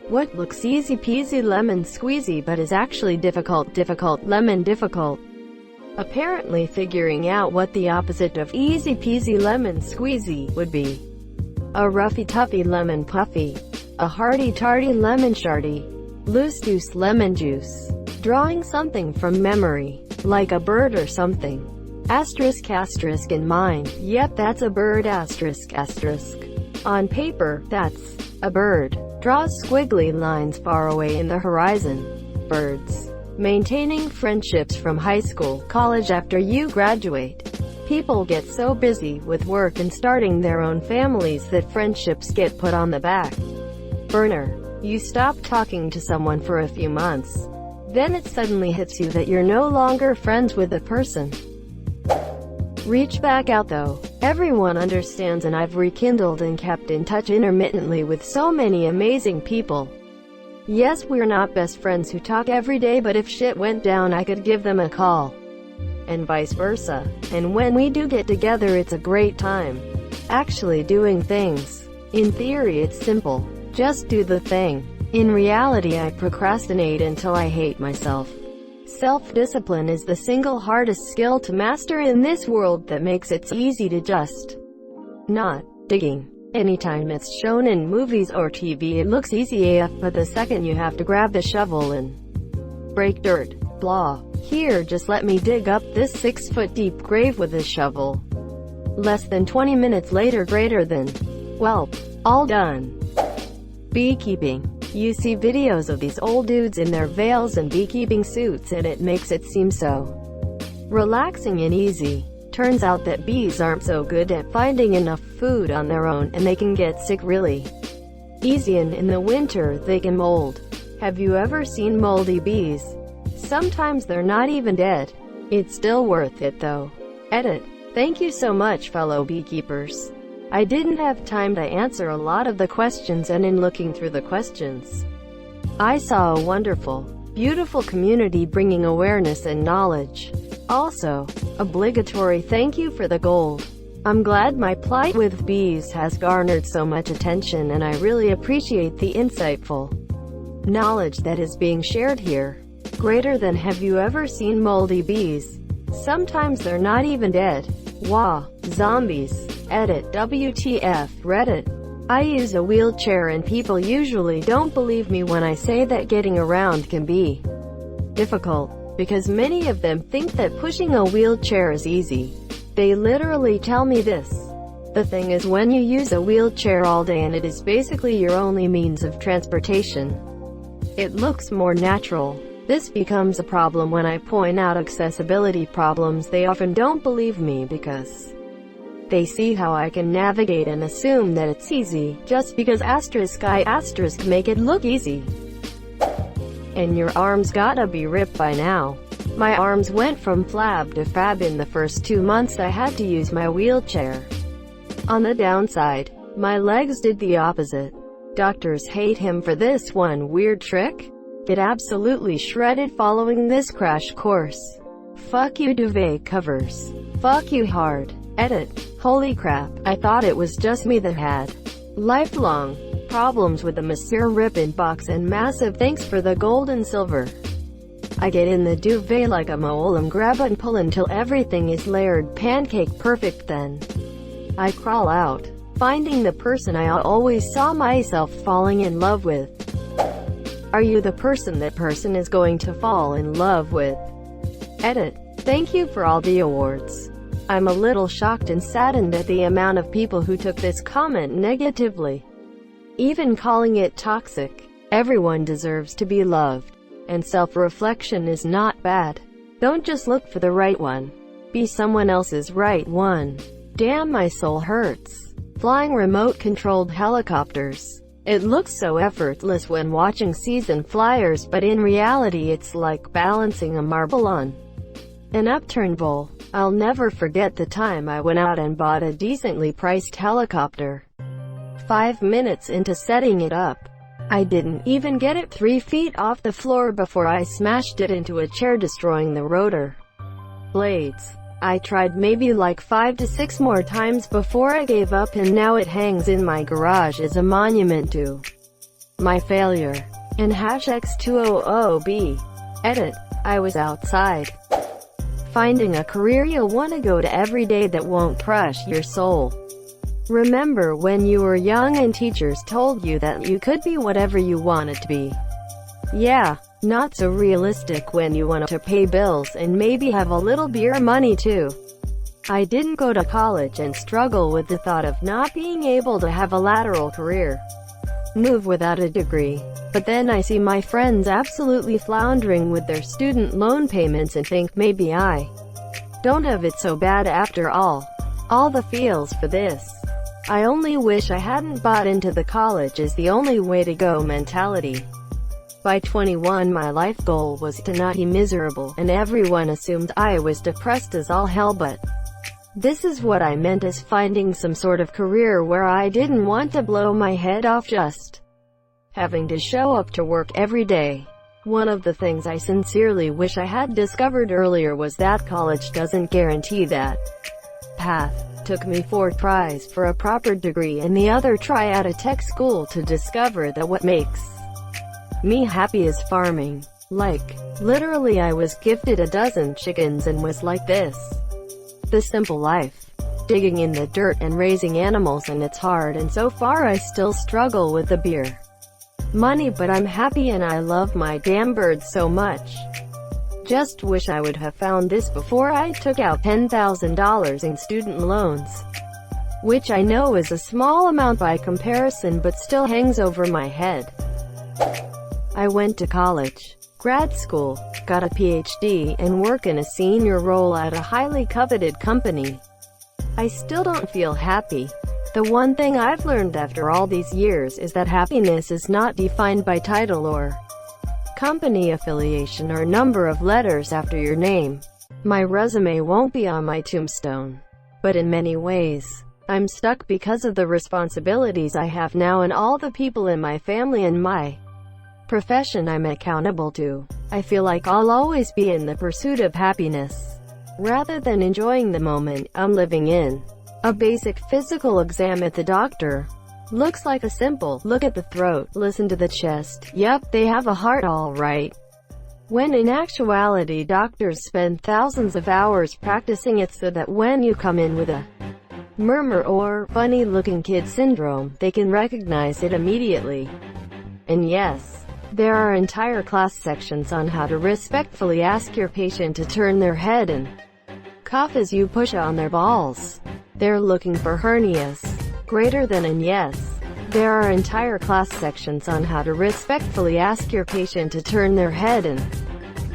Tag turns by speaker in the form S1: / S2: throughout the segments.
S1: What looks easy peasy lemon squeezy but is actually difficult lemon difficult. Apparently figuring out what the opposite of easy peasy lemon squeezy would be. A roughy toughy lemon puffy. A hearty tarty lemon shardy. Loose juice lemon juice. Drawing something from memory, like a bird or something. Asterisk asterisk in mind, yep that's a bird asterisk asterisk. On paper, that's a bird. Draws squiggly lines far away in the horizon. Birds. Maintaining friendships from high school, college after you graduate. People get so busy with work and starting their own families that friendships get put on the back burner. You stop talking to someone for a few months. Then it suddenly hits you that you're no longer friends with the person. Reach back out though. Everyone understands, and I've rekindled and kept in touch intermittently with so many amazing people. Yes, we're not best friends who talk every day, but if shit went down I could give them a call. And vice versa. And when we do get together it's a great time. Actually doing things. In theory it's simple. Just do the thing. In reality I procrastinate until I hate myself. Self-discipline is the single hardest skill to master in this world that makes it easy to just not digging. Anytime it's shown in movies or TV it looks easy AF, but the second you have to grab the shovel and break dirt, blah. Here, just let me dig up this 6-foot deep grave with a shovel. Less than 20 minutes later, greater than, welp, all done. Beekeeping. You see videos of these old dudes in their veils and beekeeping suits and it makes it seem so relaxing and easy. Turns out that bees aren't so good at finding enough food on their own, and they can get sick really easy, and in the winter they can mold. Have you ever seen moldy bees? Sometimes they're not even dead. It's still worth it though. Edit. Thank you so much, fellow beekeepers. I didn't have time to answer a lot of the questions, and in looking through the questions, I saw a wonderful, beautiful community bringing awareness and knowledge. Also, obligatory thank you for the gold. I'm glad my plight with bees has garnered so much attention, and I really appreciate the insightful knowledge that is being shared here. Greater than, have you ever seen moldy bees? Sometimes they're not even dead. Wah, zombies. Edit. WTF, Reddit. I use a wheelchair and people usually don't believe me when I say that getting around can be difficult, because many of them think that pushing a wheelchair is easy. They literally tell me this. The thing is, when you use a wheelchair all day and it is basically your only means of transportation, it looks more natural. This becomes a problem when I point out accessibility problems. They often don't believe me because they see how I can navigate and assume that it's easy, just because *I* make it look easy. And your arms gotta be ripped by now. My arms went from flab to fab in the first 2 months I had to use my wheelchair. On the downside, my legs did the opposite. Doctors hate him for this one weird trick. Get absolutely shredded following this crash course. Fuck you duvet covers. Fuck you hard. Edit. Holy crap, I thought it was just me that had lifelong problems with the Monsieur Ribbon box, and massive thanks for the gold and silver. I get in the duvet like a mole and grab and pull until everything is layered pancake perfect, then I crawl out, finding the person I always saw myself falling in love with. Are you the person that person is going to fall in love with? Edit. Thank you for all the awards. I'm a little shocked and saddened at the amount of people who took this comment negatively, even calling it toxic. Everyone deserves to be loved, and self-reflection is not bad. Don't just look for the right one. Be someone else's right one. Damn, my soul hurts. Flying remote-controlled helicopters. It looks so effortless when watching seasoned flyers, but in reality it's like balancing a marble on an upturned bowl. I'll never forget the time I went out and bought a decently priced helicopter. 5 minutes into setting it up, I didn't even get it 3 feet off the floor before I smashed it into a chair, destroying the rotor blades. I tried maybe like 5 to 6 more times before I gave up, and now it hangs in my garage as a monument to My failure. In #X200B. Edit. I was outside. Finding a career you'll want to go to every day that won't crush your soul. Remember when you were young and teachers told you that you could be whatever you wanted to be? Yeah, not so realistic when you want to pay bills and maybe have a little beer money too. I didn't go to college and struggle with the thought of not being able to have a lateral career move without a degree. But then I see my friends absolutely floundering with their student loan payments and think maybe I don't have it so bad after all. All the feels for this. I only wish I hadn't bought into the college is the only way to go mentality. By 21 my life goal was to not be miserable, and everyone assumed I was depressed as all hell, but this is what I meant as finding some sort of career where I didn't want to blow my head off just having to show up to work every day. One of the things I sincerely wish I had discovered earlier was that college doesn't guarantee that path. Took me 4 tries for a proper degree and the other try at a tech school to discover that what makes me happy is farming. Like, literally I was gifted a dozen chickens and was like this. The simple life. Digging in the dirt and raising animals, and it's hard, and so far I still struggle with the beer money, but I'm happy and I love my damn birds so much. Just wish I would have found this before I took out $10,000 in student loans, which I know is a small amount by comparison but still hangs over my head. I went to college, grad school, got a PhD, and work in a senior role at a highly coveted company. I still don't feel happy. The one thing I've learned after all these years is that happiness is not defined by title or company affiliation or number of letters after your name. My resume won't be on my tombstone. But in many ways, I'm stuck because of the responsibilities I have now and all the people in my family and my profession I'm accountable to. I feel like I'll always be in the pursuit of happiness, rather than enjoying the moment I'm living in. A basic physical exam at the doctor looks like a simple look at the throat, listen to the chest, yep, they have a heart all right. When in actuality doctors spend thousands of hours practicing it so that when you come in with a murmur or funny-looking kid syndrome, they can recognize it immediately. And yes, there are entire class sections on how to respectfully ask your patient to turn their head and cough as you push on their balls. They're looking for hernias greater than, and yes, there are entire class sections on how to respectfully ask your patient to turn their head and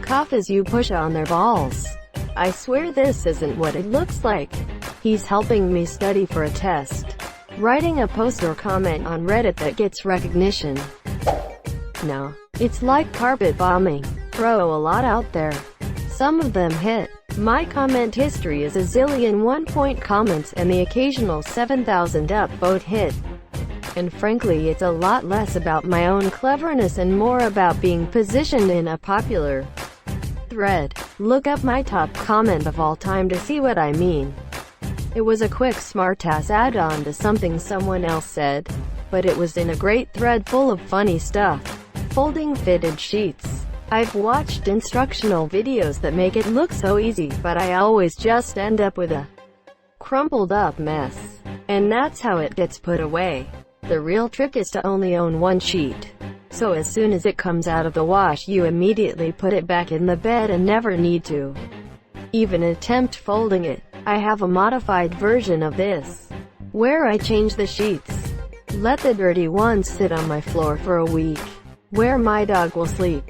S1: cough as you push on their balls. I swear this isn't what it looks like. He's helping me study for a test, writing a post or comment on Reddit that gets recognition. No, it's like carpet bombing. Throw a lot out there. Some of them hit. My comment history is a zillion 1-point comments and the occasional 7,000 upvote hit. And frankly it's a lot less about my own cleverness and more about being positioned in a popular thread. Look up my top comment of all time to see what I mean. It was a quick smartass add-on to something someone else said, but it was in a great thread full of funny stuff. Folding fitted sheets. I've watched instructional videos that make it look so easy, but I always just end up with a crumpled up mess. And that's how it gets put away. The real trick is to only own one sheet. So as soon as it comes out of the wash you immediately put it back in the bed and never need to even attempt folding it. I have a modified version of this, where I change the sheets, let the dirty ones sit on my floor for a week, where my dog will sleep,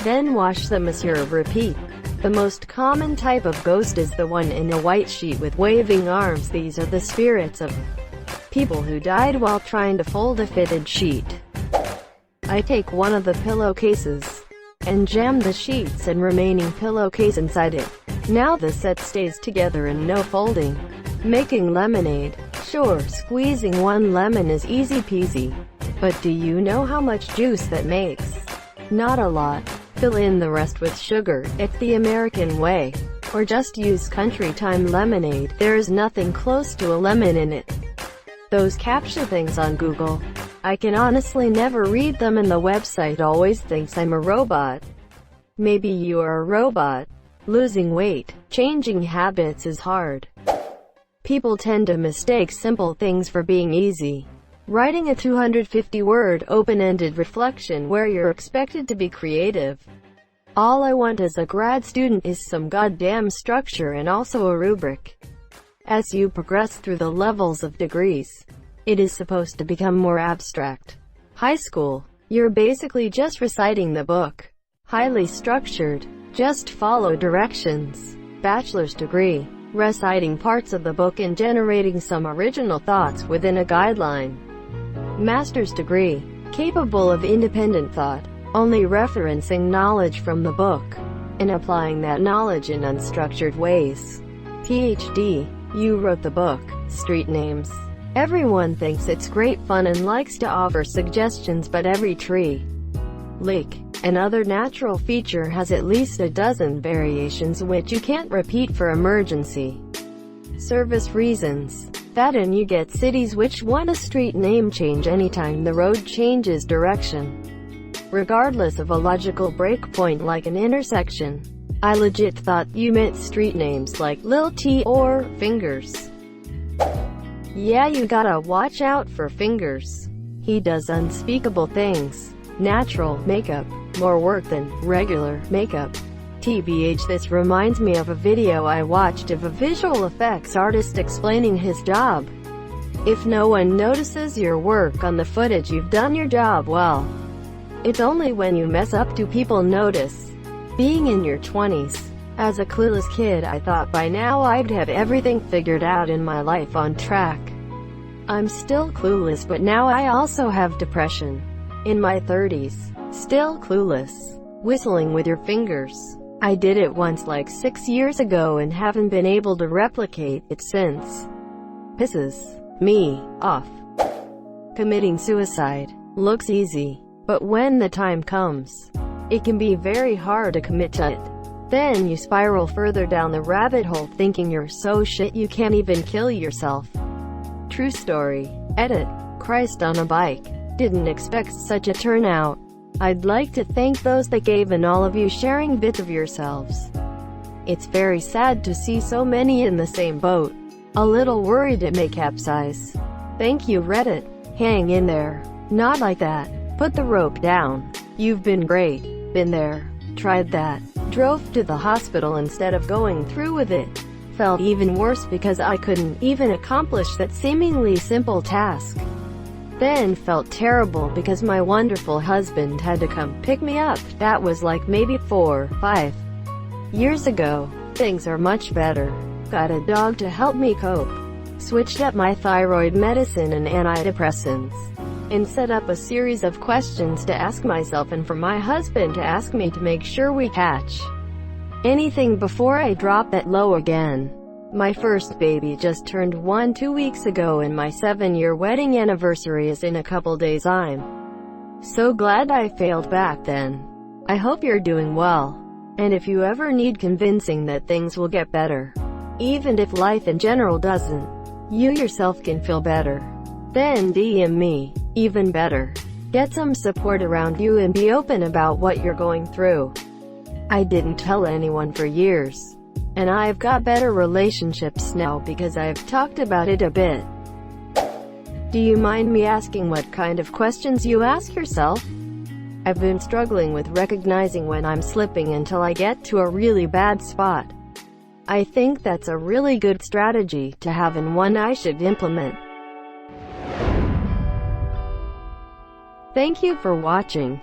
S1: then wash them as you repeat. The most common type of ghost is the one in a white sheet with waving arms. These are the spirits of people who died while trying to fold a fitted sheet. I take one of the pillowcases and jam the sheets and remaining pillowcase inside it. Now the set stays together and no folding. Making lemonade. Sure, squeezing one lemon is easy peasy. But do you know how much juice that makes? Not a lot. Fill in the rest with sugar, it's the American way. Or just use country time lemonade, there is nothing close to a lemon in it. Those captcha things on Google. I can honestly never read them and the website always thinks I'm a robot. Maybe you are a robot. Losing weight, changing habits is hard. People tend to mistake simple things for being easy. Writing a 250-word open-ended reflection where you're expected to be creative. All I want as a grad student is some goddamn structure and also a rubric. As you progress through the levels of degrees, it is supposed to become more abstract. High school, you're basically just reciting the book. Highly structured, just follow directions. Bachelor's degree, reciting parts of the book and generating some original thoughts within a guideline. Master's degree, capable of independent thought, only referencing knowledge from the book, and applying that knowledge in unstructured ways. PhD, you wrote the book. Street names. Everyone thinks it's great fun and likes to offer suggestions, but every tree, lake, and other natural feature has at least a dozen variations which you can't repeat for emergency service reasons. That and you get cities which want a street name change anytime the road changes direction, regardless of a logical breakpoint like an intersection. I legit thought you meant street names like Lil T or Fingers. Yeah, you gotta watch out for Fingers. He does unspeakable things. Natural makeup, more work than regular makeup. TBH, this reminds me of a video I watched of a visual effects artist explaining his job. If no one notices your work on the footage, you've done your job well. It's only when you mess up do people notice. Being in your 20s. As a clueless kid, I thought by now I'd have everything figured out in my life on track. I'm still clueless, but now I also have depression. In my 30s. Still clueless. Whistling with your fingers. I did it once like 6 years ago and haven't been able to replicate it since. Pisses me off. Committing suicide looks easy, but when the time comes, it can be very hard to commit to it. Then you spiral further down the rabbit hole thinking you're so shit you can't even kill yourself. True story. Edit. Christ on a bike. Didn't expect such a turnout. I'd like to thank those that gave and all of you sharing bits of yourselves. It's very sad to see so many in the same boat. A little worried it may capsize. Thank you, Reddit. Hang in there. Not like that. Put the rope down. You've been great. Been there. Tried that. Drove to the hospital instead of going through with it. Felt even worse because I couldn't even accomplish that seemingly simple task. Then felt terrible because my wonderful husband had to come pick me up. That was like maybe 4-5 years ago. Things are much better. Got a dog to help me cope. Switched up my thyroid medicine and antidepressants. And set up a series of questions to ask myself and for my husband to ask me to make sure we catch anything before I drop that low again. My first baby just turned 1 2 weeks ago and my 7-year wedding anniversary is in a couple days. I'm so glad I failed back then. I hope you're doing well. And if you ever need convincing that things will get better, even if life in general doesn't, you yourself can feel better, then DM me. Even better. Get some support around you and be open about what you're going through. I didn't tell anyone for years. And I've got better relationships now because I've talked about it a bit. Do you mind me asking what kind of questions you ask yourself? I've been struggling with recognizing when I'm slipping until I get to a really bad spot. I think that's a really good strategy to have and one I should implement. Thank you for watching.